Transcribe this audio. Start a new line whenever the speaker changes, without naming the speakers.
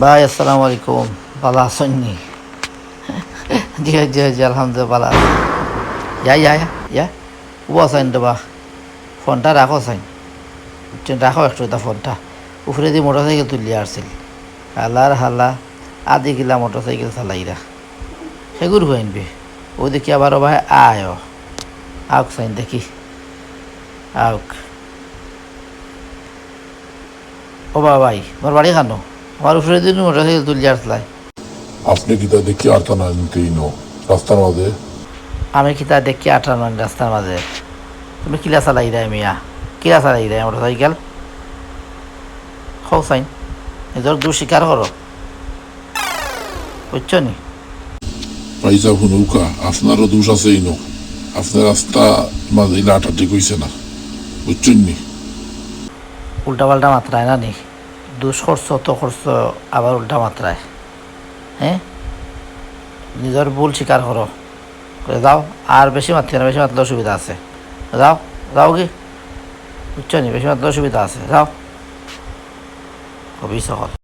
ভাই আসসালামু আলাইকুম, ভালো আছেন নি? জি জি জি আলহামদুলিল্লাহ ভালো আছি। ইয়া ও আছেন তো বা ফোনটা রাখো সাইন, রাখো একটু তা ফোনটা উপরে দিয়ে মোটর সাইকেল তুলিয়া আসছিল হালার হালা আদি গিলা মোটর সাইকেল চালাইরা সেগুর হইনবে ও দেখি আবার ভাই আয় আউক সাইন দেখি আউক। ও বা ভাই মোর বাড়ি খানো আমার উপরে দিন মোটর সাইকেল তুলিয়া আসলাই।
আপনি কি তা দেখি আটটা না নিতেইনো রাস্তার মাঝে?
আমি কি তা দেখি 58 রাস্তার মাঝে, তুমি কিলা চালাই দেয় মিয়া, কিলা চালাই দেয় মোটর সাইকেল হও সাইন, নিজের দোষ স্বীকার করো, বুঝছো নি?
পয়সা নৌকা আপনারও দোষ আছে ইনো। আপনার রাস্তা মাঝে আটা ঠিক হইছে না, বুঝছেন নি?
উল্টা পাল্টা মাত্রায় না নি, দোষ করছো তো করছো আবার উল্টা মাত্রায়। হ্যাঁ, নিজের ভুল স্বীকার করো, করে যাও। আর বেশি মারতে না, বেশি মারলে অসুবিধা আছে। যাও, যাও কি, বুঝছো নি? বেশি মারলে অসুবিধা আছে, যাও। কবি সকল